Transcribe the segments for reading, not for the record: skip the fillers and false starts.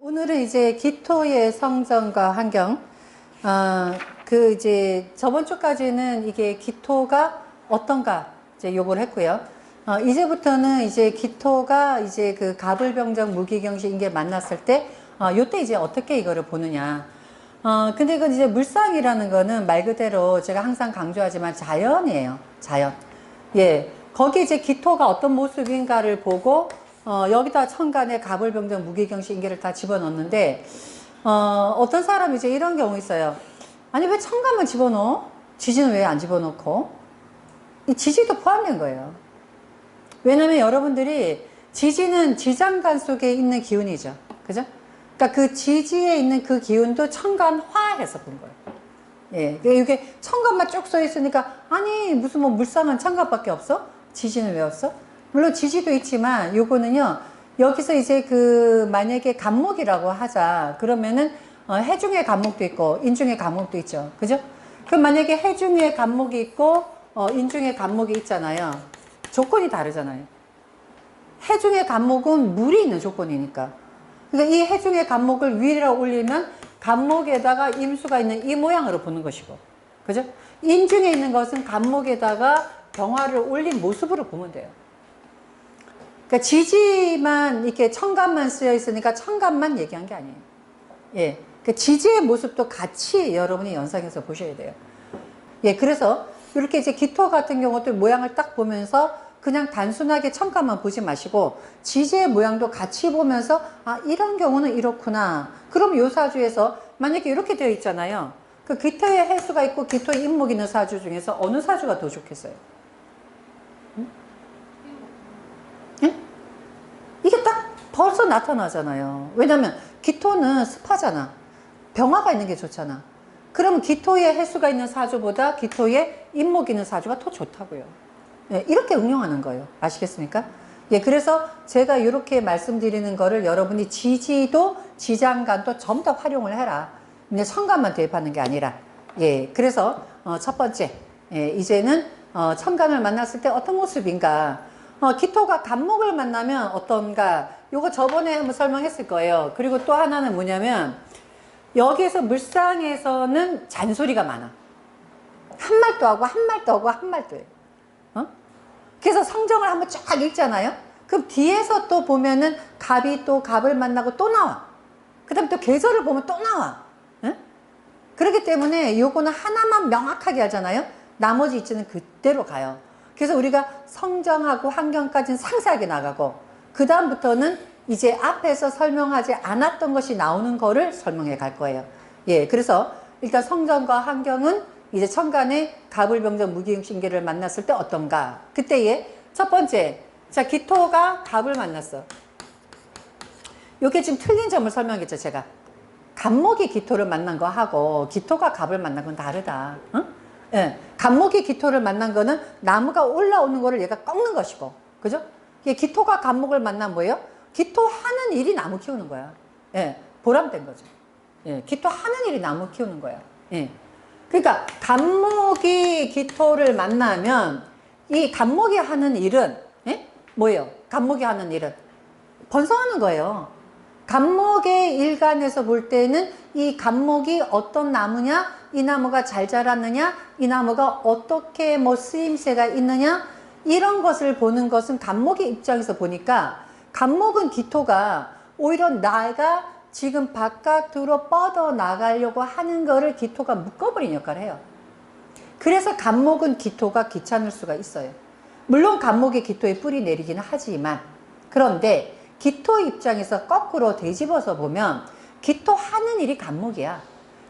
오늘은 이제 기토의 성전과 환경, 이제 저번 주까지는 이게 기토가 어떤가 이제 요걸 했고요. 이제부터는 이제 기토가 이제 그 가불병정 무기경시 인계 만났을 때, 요때 이제 어떻게 이거를 보느냐. 근데 이건 이제 물상이라는 거는 말 그대로 제가 항상 강조하지만 자연이에요. 자연. 예. 거기 이제 기토가 어떤 모습인가를 보고, 여기다 천간에 가불병정 무기경시 인계를 다 집어넣는데, 어떤 사람이 이제 이런 경우 있어요. 아니, 왜 천간만 집어넣어? 지지는 왜 안 집어넣고? 이 지지도 포함된 거예요. 왜냐면 여러분들이 지지는 지장간 속에 있는 기운이죠. 그죠? 그러니까 그 지지에 있는 그 기운도 천간화해서 본 거예요. 예. 이게 천간만 쭉 써 있으니까, 아니, 무슨 뭐 물상은 천간밖에 없어? 지지는 왜 없어? 물론 지지도 있지만 요거는요, 여기서 이제 그 만약에 간목이라고 하자 그러면은 해중의 간목도 있고 인중의 간목도 있죠. 그죠? 그럼 만약에 해중의 간목이 있고 인중의 간목이 있잖아요. 조건이 다르잖아요. 해중의 간목은 물이 있는 조건이니까. 그러니까 이 해중의 간목을 위로 올리면 간목에다가 임수가 있는 이 모양으로 보는 것이고, 그죠? 인중에 있는 것은 간목에다가 병화를 올린 모습으로 보면 돼요. 그러니까 지지만 이렇게 천간만 쓰여 있으니까 천간만 얘기한 게 아니에요. 예. 그 지지의 모습도 같이 여러분이 연상해서 보셔야 돼요. 예. 그래서 이렇게 이제 기토 같은 경우도 모양을 딱 보면서 그냥 단순하게 천간만 보지 마시고 지지의 모양도 같이 보면서 아, 이런 경우는 이렇구나. 그럼 요 사주에서 만약에 이렇게 되어 있잖아요. 그 기토의 해수가 있고 기토의 인목이 있는 사주 중에서 어느 사주가 더 좋겠어요? 이게 딱 벌써 나타나잖아요. 왜냐면 기토는 습하잖아. 병화가 있는 게 좋잖아. 그럼 기토의 해수가 있는 사주보다 기토의 인목이 있는 사주가 더 좋다고요. 예, 이렇게 응용하는 거예요. 아시겠습니까? 예, 그래서 제가 이렇게 말씀드리는 거를 여러분이 지지도 지장간도 전부 다 활용을 해라. 근데 천간만 대입하는 게 아니라. 예, 그래서 첫 번째, 예, 이제는 천간을 만났을 때 어떤 모습인가. 기토가 간목을 만나면 어떤가. 요거 저번에 한번 설명했을 거예요. 그리고 또 하나는 뭐냐면 여기에서 물상에서는 잔소리가 많아. 한 말도 하고 한 말도 하고 한 말도 해요. 그래서 성정을 한번 쫙 읽잖아요. 그럼 뒤에서 또 보면은 갑이 또 갑을 만나고 또 나와. 그 다음에 또 계절을 보면 또 나와. 응? 그렇기 때문에 요거는 하나만 명확하게 하잖아요. 나머지 있지는 그대로 가요. 그래서 우리가 성정하고 환경까지는 상세하게 나가고 그 다음부터는 이제 앞에서 설명하지 않았던 것이 나오는 거를 설명해 갈 거예요. 예, 그래서 일단 성정과 환경은 이제 천간에 가불병정 무기경신계를 만났을 때 어떤가. 그때의 첫 번째, 자, 기토가 갑을 만났어. 요게 지금 틀린 점을 설명했죠, 제가. 간목이 기토를 만난 거 하고 기토가 갑을 만난 건 다르다. 응? 예, 간목이 기토를 만난 거는 나무가 올라오는 거를 얘가 꺾는 것이고, 그죠? 기토가 간목을 만난 뭐예요? 기토 하는 일이 나무 키우는 거야. 예, 보람된 거죠. 예, 기토 하는 일이 나무 키우는 거야. 예. 그러니까 간목이 기토를 만나면 이 간목이 하는 일은, 예? 뭐예요? 간목이 하는 일은 번성하는 거예요. 간목의 일간에서 볼 때는 이 간목이 어떤 나무냐, 이 나무가 잘 자랐느냐, 이 나무가 어떻게 뭐 쓰임새가 있느냐, 이런 것을 보는 것은 간목의 입장에서 보니까 간목은 기토가 오히려 나가 지금 바깥으로 뻗어 나가려고 하는 거를 기토가 묶어버린 역할을 해요. 그래서 간목은 기토가 귀찮을 수가 있어요. 물론 간목이 기토에 뿌리 내리기는 하지만, 그런데 기토 입장에서 거꾸로 되짚어서 보면 기토 하는 일이 간목이야.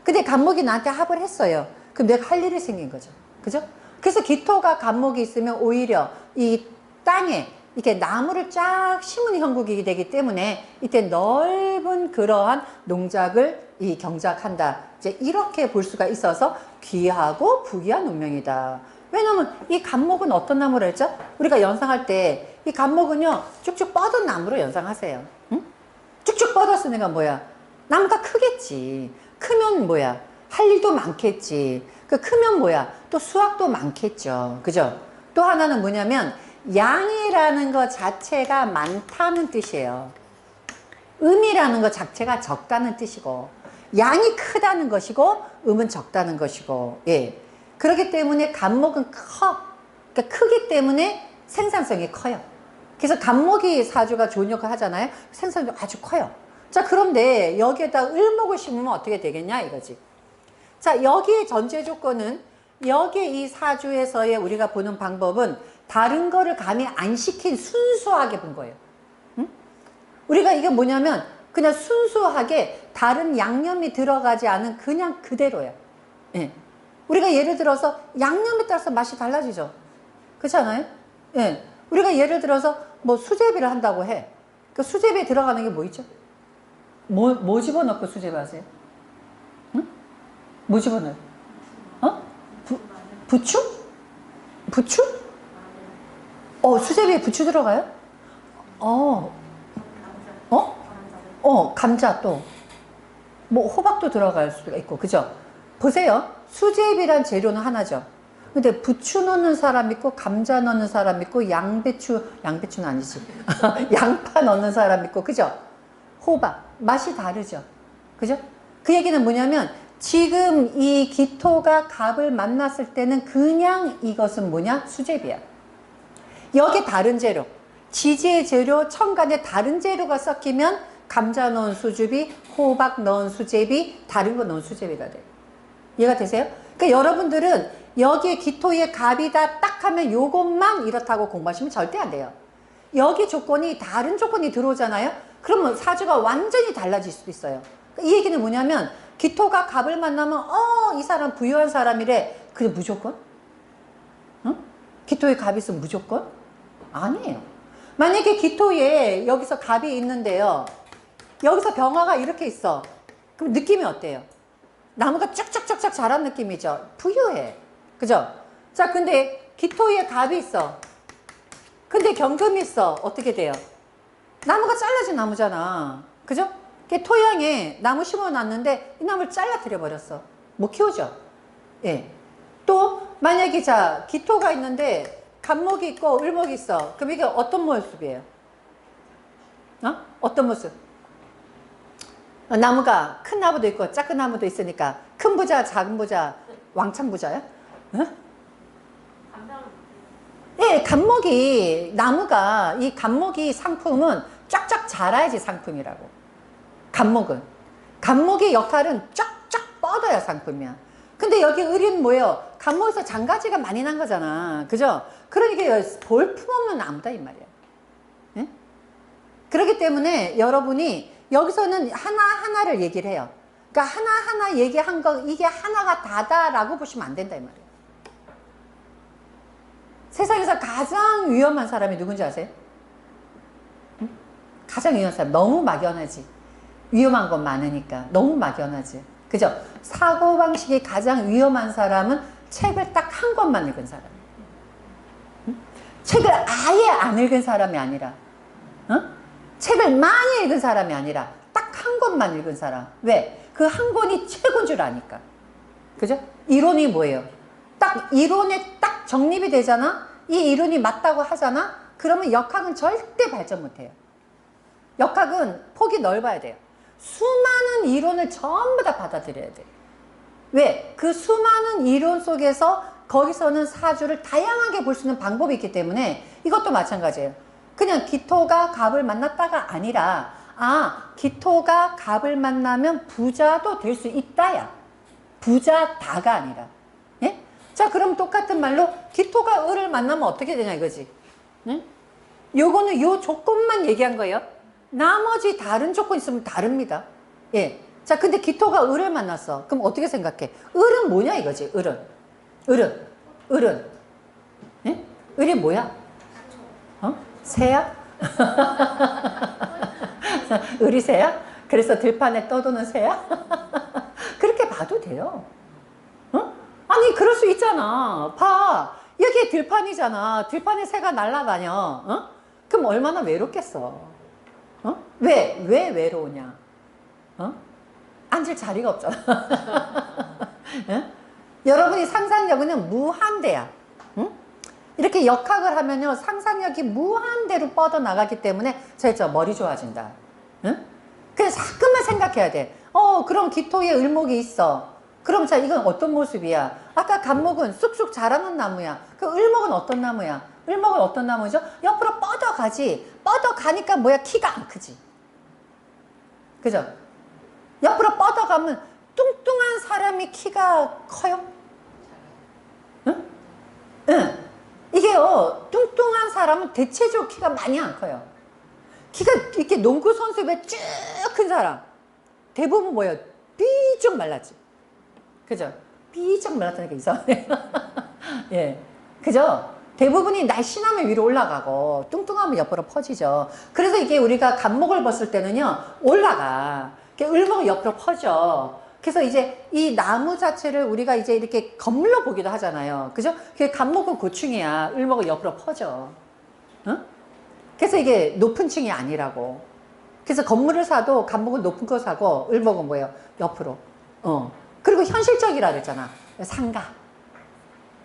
근데 간목이 나한테 합을 했어요. 그럼 내가 할 일이 생긴 거죠. 그죠? 그래서 기토가 간목이 있으면 오히려 이 땅에 이렇게 나무를 쫙 심은 형국이 되기 때문에 이때 넓은 그러한 농작을 이 경작한다. 이제 이렇게 볼 수가 있어서 귀하고 부귀한 운명이다. 왜냐면 이 간목은 어떤 나무라 했죠? 우리가 연상할 때 이 간목은요 쭉쭉 뻗은 나무로 연상하세요. 응? 쭉쭉 뻗었으니까 뭐야? 나무가 크겠지. 크면 뭐야? 할 일도 많겠지. 그 크면 뭐야? 또 수확도 많겠죠. 그죠? 또 하나는 뭐냐면 양이라는 것 자체가 많다는 뜻이에요. 음이라는 것 자체가 적다는 뜻이고, 양이 크다는 것이고, 음은 적다는 것이고, 예. 그렇기 때문에 간목은 커. 그러니까 크기 때문에 생산성이 커요. 그래서 간목이 사주가 좋은 역할 하잖아요. 생산성이 아주 커요. 자, 그런데 여기에다 을목을 심으면 어떻게 되겠냐 이거지. 자, 여기에 전제 조건은, 여기에 이 사주에서의 우리가 보는 방법은 다른 거를 감히 안 시킨 순수하게 본 거예요. 응? 우리가 이게 뭐냐면 그냥 순수하게 다른 양념이 들어가지 않은 그냥 그대로야. 예. 우리가 예를 들어서 양념에 따라서 맛이 달라지죠. 그렇지 않아요? 예. 우리가 예를 들어서 뭐 수제비를 한다고 해. 그 수제비에 들어가는 게 뭐 있죠? 뭐 집어넣고 수제비 하세요? 응? 뭐 집어넣어요? 어? 부추? 부추? 수제비에 부추 들어가요? 감자 또. 뭐 호박도 들어갈 수가 있고, 그죠? 보세요. 수제비란 재료는 하나죠. 근데 부추 넣는 사람 있고, 감자 넣는 사람 있고, 양배추는 아니지. 양파 넣는 사람 있고, 그죠? 호박. 맛이 다르죠. 그죠? 그 얘기는 뭐냐면, 지금 이 기토가 갑을 만났을 때는 그냥 이것은 뭐냐? 수제비야. 여기 다른 재료. 지지의 재료, 천간에 다른 재료가 섞이면 감자 넣은 수제비, 호박 넣은 수제비, 다른 거 넣은 수제비가 돼요. 이해가 되세요? 그러니까 여러분들은 여기에 기토의 갑이다 딱 하면 요것만 이렇다고 공부하시면 절대 안 돼요. 여기 조건이 다른 조건이 들어오잖아요. 그러면 사주가 완전히 달라질 수도 있어요. 이 얘기는 뭐냐면 기토가 갑을 만나면 이 사람 부유한 사람이래. 그게 무조건? 응? 기토에 갑이 있으면 무조건? 아니에요. 만약에 기토에 여기서 갑이 있는데요. 여기서 병화가 이렇게 있어. 그럼 느낌이 어때요? 나무가 쭉쭉쭉쭉 자란 느낌이죠. 부유해. 그죠? 자, 근데 기토에 갑이 있어. 근데 경금이 있어. 어떻게 돼요? 나무가 잘라진 나무잖아. 그죠? 토양에 나무 심어놨는데 이 나무를 잘라뜨려 버렸어. 못 키우죠? 예. 또 만약에 자 기토가 있는데 간목이 있고 을목이 있어. 그럼 이게 어떤 모습이에요? 어떤 모습? 나무가 큰 나무도 있고 작은 나무도 있으니까 큰 부자, 작은 부자, 왕창 부자야? 예, 간목이 나무가 이 간목이 상품은 쫙쫙 자라야지 상품이라고. 간목의 역할은 쫙쫙 뻗어야 상품이야. 근데 여기 을은 뭐예요? 간목에서 장가지가 많이 난 거잖아. 그죠? 그러니까 볼품없는 나무다 이 말이야. 예? 그렇기 때문에 여러분이 여기서는 하나하나를 얘기를 해요. 그러니까 하나하나 얘기한 거 이게 하나가 다다라고 보시면 안 된다 이 말이에요. 세상에서 가장 위험한 사람이 누군지 아세요? 응? 가장 위험한 사람. 너무 막연하지. 위험한 건 많으니까 너무 막연하지. 그죠? 사고방식이 가장 위험한 사람은 책을 딱 한 권만 읽은 사람. 응? 책을 아예 안 읽은 사람이 아니라 책을 많이 읽은 사람이 아니라 딱 한 권만 읽은 사람. 왜? 그 한 권이 최고인 줄 아니까. 그죠? 이론이 뭐예요? 딱 이론에 딱 정립이 되잖아? 이 이론이 맞다고 하잖아? 그러면 역학은 절대 발전 못해요. 역학은 폭이 넓어야 돼요. 수많은 이론을 전부 다 받아들여야 돼. 왜? 그 수많은 이론 속에서 거기서는 사주를 다양하게 볼 수 있는 방법이 있기 때문에 이것도 마찬가지예요. 그냥 기토가 갑을 만났다가 아니라 기토가 갑을 만나면 부자도 될 수 있다야. 부자다가 아니라. 예? 자, 그럼 똑같은 말로 기토가 을을 만나면 어떻게 되냐 이거지. 예? 요거는 요 조건만 얘기한 거예요. 나머지 다른 조건 있으면 다릅니다. 예. 자, 근데 기토가 을을 만났어. 그럼 어떻게 생각해? 을은 뭐냐 이거지. 을은. 예? 을이 뭐야? 새야? 을이 새야? 그래서 들판에 떠도는 새야? 그렇게 봐도 돼요. 아니, 그럴 수 있잖아. 봐. 여기 들판이잖아. 들판에 새가 날아다녀. 그럼 얼마나 외롭겠어. 왜 외로우냐? 앉을 자리가 없잖아. 여러분이 상상력은 무한대야. 이렇게 역학을 하면요, 상상력이 무한대로 뻗어나가기 때문에 저 머리 좋아진다. 그냥 자꾸만 생각해야 돼. 그럼 기토에 을목이 있어. 그럼 자, 이건 어떤 모습이야? 아까 간목은 쑥쑥 자라는 나무야. 그 을목은 어떤 나무야? 을목은 어떤 나무죠? 옆으로 뻗어가지. 뻗어가니까 뭐야? 키가 안 크지. 그죠? 옆으로 뻗어가면 뚱뚱한 사람이 키가 커요? 응? 응. 이게요, 뚱뚱한 사람은 대체적으로 키가 많이 안 커요. 키가 이렇게 농구 선수배 쭉 큰 사람. 대부분 뭐예요? 삐쭉 말랐지. 그죠? 삐쭉 말랐다니까 이상하네. 예. 그죠? 대부분이 날씬하면 위로 올라가고 뚱뚱하면 옆으로 퍼지죠. 그래서 이게 우리가 간목을 봤을 때는요, 올라가. 을목은 옆으로 퍼져. 그래서 이제 이 나무 자체를 우리가 이제 이렇게 건물로 보기도 하잖아요. 그죠? 간목은 고층이야. 을목은 옆으로 퍼져. 응? 그래서 이게 높은 층이 아니라고. 그래서 건물을 사도 간목은 높은 거 사고 을목은 뭐예요? 옆으로. 그리고 현실적이라 그랬잖아. 상가.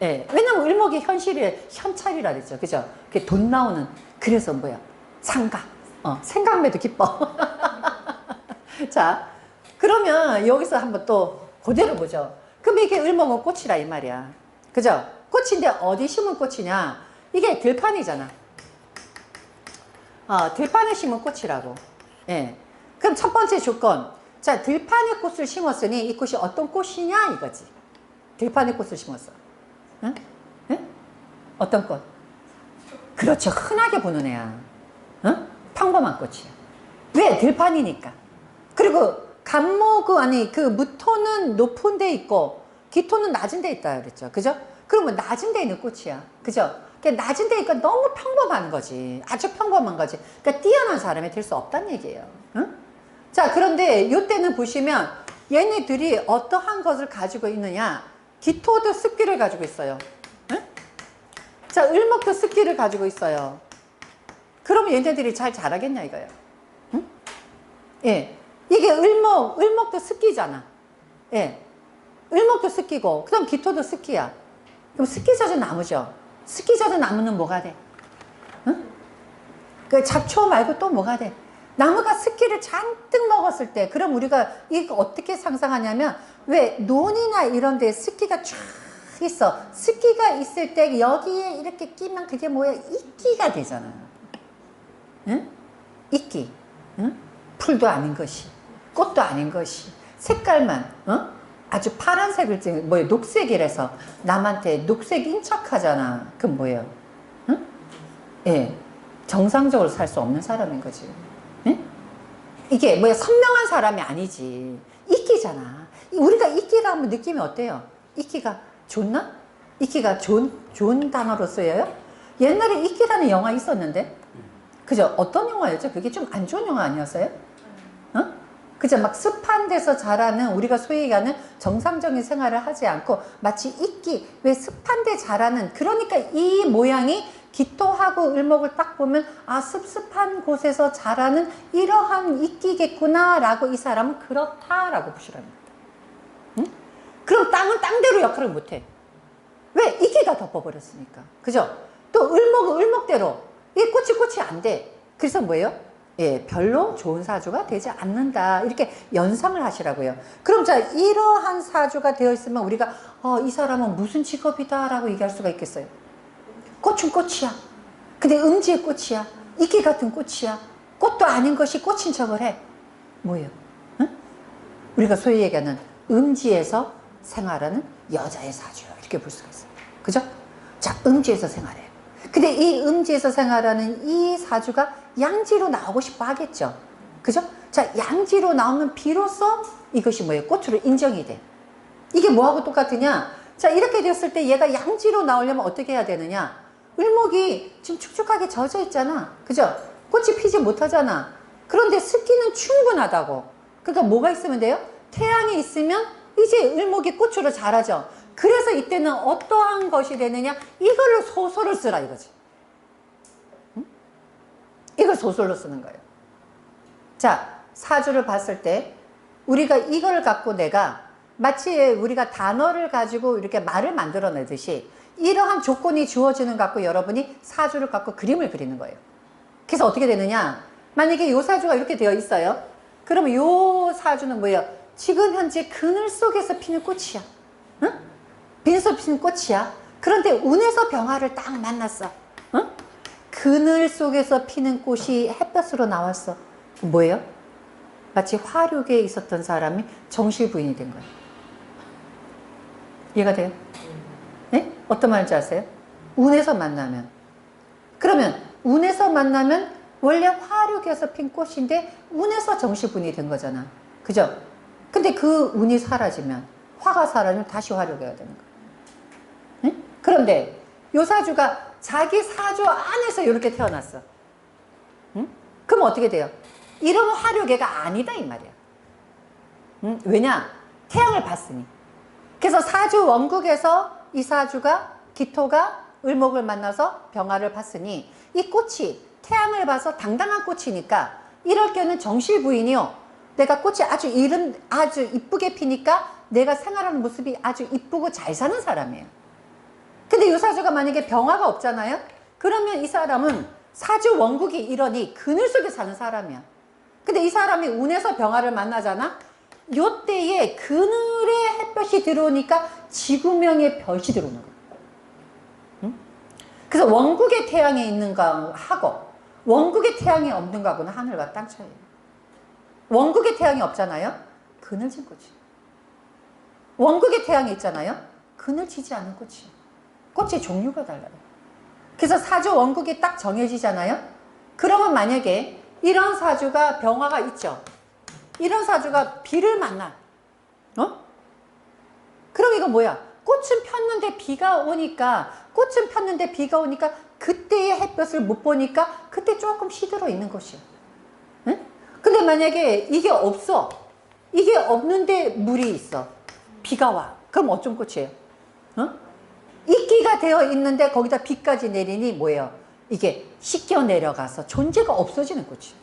예. 왜냐면 을목이 현실이 현찰이라 그랬죠. 그죠? 그게 돈 나오는. 그래서 뭐야? 상가. 생각매도 기뻐. 자, 그러면 여기서 한번 또 그대로 보죠. 그럼 이게 을목은 꽃이라 이 말이야. 그죠? 꽃인데 어디 심은 꽃이냐? 이게 들판이잖아. 들판에 심은 꽃이라고. 예. 그럼 첫 번째 조건. 자, 들판에 꽃을 심었으니 이 꽃이 어떤 꽃이냐 이거지. 들판에 꽃을 심었어. 응? 응? 어떤 꽃? 그렇죠. 흔하게 보는 애야. 응? 평범한 꽃이야. 왜? 들판이니까. 그리고 간목은 그 무토는 높은 데 있고 기토는 낮은 데 있다 그랬죠. 그죠? 그러면 낮은 데 있는 꽃이야. 그죠? 그러니까 낮은 데 있으니까 너무 평범한 거지. 아주 평범한 거지. 그러니까 뛰어난 사람이 될 수 없다는 얘기예요. 응? 자, 그런데 이때는 보시면 얘네들이 어떠한 것을 가지고 있느냐. 기토도 습기를 가지고 있어요. 응? 자, 을목도 습기를 가지고 있어요. 그럼 얘네들이 잘 자라겠냐 이거예요. 응? 예. 이게 을목도 습기잖아. 예. 을목도 습기고, 그 다음 기토도 습기야. 그럼 습기 젖은 나무죠. 습기 젖은 나무는 뭐가 돼? 응? 그 잡초 말고 또 뭐가 돼? 나무가 습기를 잔뜩 먹었을 때, 그럼 우리가 이거 어떻게 상상하냐면, 왜 논이나 이런 데 습기가 쫙 있어. 습기가 있을 때 여기에 이렇게 끼면 그게 뭐야? 이끼가 되잖아. 응? 이끼. 응? 풀도 아닌 것이, 꽃도 아닌 것이, 색깔만, 아주 파란색을, 뭐예요? 녹색이라서 남한테 녹색인 척 하잖아. 그건 뭐예요? 응? 예. 정상적으로 살 수 없는 사람인 거지. 응? 이게 뭐야? 선명한 사람이 아니지. 이끼잖아. 우리가 이끼라 하면 느낌이 어때요? 이끼가 좋나? 이끼가 좋은 단어로 쓰여요? 옛날에 이끼라는 영화 있었는데? 그죠? 어떤 영화였죠? 그게 좀 안 좋은 영화 아니었어요? 그죠? 막 습한 데서 자라는, 우리가 소위 얘기하는 정상적인 생활을 하지 않고 마치 이끼, 왜 습한 데 자라는, 그러니까 이 모양이 기토하고 을목을 딱 보면 아, 습습한 곳에서 자라는 이러한 이끼겠구나 라고 이 사람은 그렇다라고 보시랍니다. 응? 그럼 땅은 땅대로 역할을 못해. 왜? 이끼가 덮어버렸으니까. 그죠? 또 을목은 을목대로 이 꽃이 안 돼. 그래서 뭐예요? 예, 별로 좋은 사주가 되지 않는다. 이렇게 연상을 하시라고요. 그럼 자, 이러한 사주가 되어 있으면 우리가 이 사람은 무슨 직업이다 라고 얘기할 수가 있겠어요? 꽃은 꽃이야. 근데 음지의 꽃이야. 이끼 같은 꽃이야. 꽃도 아닌 것이 꽃인 척을 해. 뭐예요? 응? 우리가 소위 얘기하는 음지에서 생활하는 여자의 사주, 이렇게 볼 수가 있어요. 그죠? 자, 음지에서 생활해. 근데 이 음지에서 생활하는 이 사주가 양지로 나오고 싶어 하겠죠. 그죠? 자, 양지로 나오면 비로소 이것이 뭐예요? 꽃으로 인정이 돼. 이게 뭐하고 똑같으냐? 자, 이렇게 됐을 때 얘가 양지로 나오려면 어떻게 해야 되느냐? 을목이 지금 축축하게 젖어 있잖아. 그죠? 꽃이 피지 못하잖아. 그런데 습기는 충분하다고. 그러니까 뭐가 있으면 돼요? 태양이 있으면 이제 을목이 꽃으로 자라죠. 그래서 이때는 어떠한 것이 되느냐? 이걸로 소설을 쓰라 이거지. 응? 이걸 소설로 쓰는 거예요. 자, 사주를 봤을 때 우리가 이걸 갖고 내가 마치 우리가 단어를 가지고 이렇게 말을 만들어내듯이 이러한 조건이 주어지는 것 갖고 여러분이 사주를 갖고 그림을 그리는 거예요. 그래서 어떻게 되느냐? 만약에 이 사주가 이렇게 되어 있어요. 그러면 요 사주는 뭐예요? 지금 현재 그늘 속에서 피는 꽃이야. 응? 빈소 피는 꽃이야. 그런데 운에서 병화를 딱 만났어. 응? 그늘 속에서 피는 꽃이 햇볕으로 나왔어. 뭐예요? 마치 화력에 있었던 사람이 정실부인이 된 거예요. 이해가 돼요? 네? 어떤 말인지 아세요? 운에서 만나면. 그러면 운에서 만나면 원래 화력에서 핀 꽃인데 운에서 정실분이 된 거잖아. 그죠? 근데 그 운이 사라지면, 화가 사라지면 다시 화력해야 되는 거야. 응? 그런데 요 사주가 자기 사주 안에서 이렇게 태어났어. 응? 그럼 어떻게 돼요? 이런 화력애가 아니다 이 말이야. 응? 왜냐? 태양을 봤으니. 그래서 사주 원국에서 이 사주가 기토가 을목을 만나서 병화를 봤으니 이 꽃이 태양을 봐서 당당한 꽃이니까 이럴 경우는 정실부인이요. 내가 꽃이 아주 이쁘게 피니까 내가 생활하는 모습이 아주 이쁘고 잘 사는 사람이에요. 근데 이 사주가 만약에 병화가 없잖아요. 그러면 이 사람은 사주 원국이 이러니 그늘 속에 사는 사람이야. 근데 이 사람이 운에서 병화를 만나잖아. 요때에 그늘에 햇볕이 들어오니까 지구명의 별이 들어오는 거야. 응? 그래서 원국의 태양이 있는 거하고 원국의 태양이 없는 거하고는 하늘과 땅 차이예요. 원국의 태양이 없잖아요. 그늘진 꽃이. 원국의 태양이 있잖아요. 그늘지지 않은 꽃이. 꽃의 종류가 달라요. 그래서 사주 원국이 딱 정해지잖아요. 그러면 만약에 이런 사주가 병화가 있죠. 이런 사주가 비를 만나. 그럼 이거 뭐야? 꽃은 폈는데 비가 오니까 그때의 햇볕을 못 보니까 그때 조금 시들어 있는 것이야. 응? 근데 만약에 이게 없어. 이게 없는데 물이 있어. 비가 와. 그럼 어떤 꽃이에요? 이끼가 되어 있는데 거기다 비까지 내리니 뭐예요? 이게 씻겨 내려가서 존재가 없어지는 꽃이에요.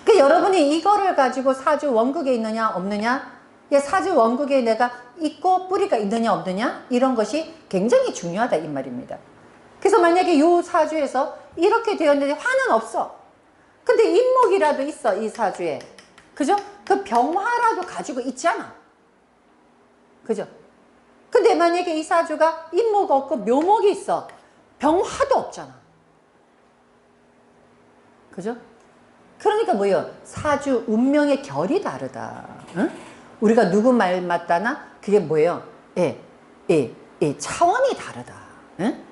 그 여러분이 이거를 가지고 사주 원국에 있느냐 없느냐, 사주 원국에 내가 있고 뿌리가 있느냐 없느냐, 이런 것이 굉장히 중요하다 이 말입니다. 그래서 만약에 이 사주에서 이렇게 되었는데 화는 없어. 근데 인목이라도 있어 이 사주에. 그죠? 그 병화라도 가지고 있잖아. 그죠? 근데 만약에 이 사주가 인목 없고 묘목이 있어. 병화도 없잖아. 그죠? 그러니까 뭐예요? 사주 운명의 결이 다르다. 응? 우리가 누구 말 맞다나 그게 뭐예요? 차원이 다르다. 응?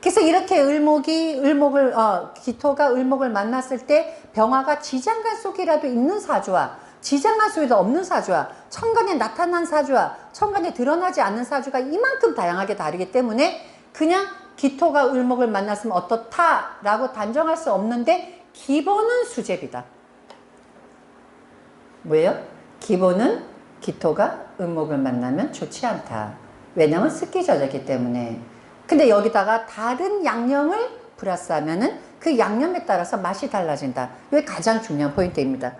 그래서 이렇게 기토가 을목을 만났을 때 병화가 지장간 속이라도 있는 사주와 지장간 속에도 없는 사주와 천간에 나타난 사주와 천간에 드러나지 않는 사주가 이만큼 다양하게 다르기 때문에 그냥 기토가 을목을 만났으면 어떻다라고 단정할 수 없는데 기본은 수제비다. 뭐예요? 기본은 기토가 을목을 만나면 좋지 않다. 왜냐하면 습기져졌기 때문에. 근데 여기다가 다른 양념을 플러스하면은 그 양념에 따라서 맛이 달라진다. 이게 가장 중요한 포인트입니다.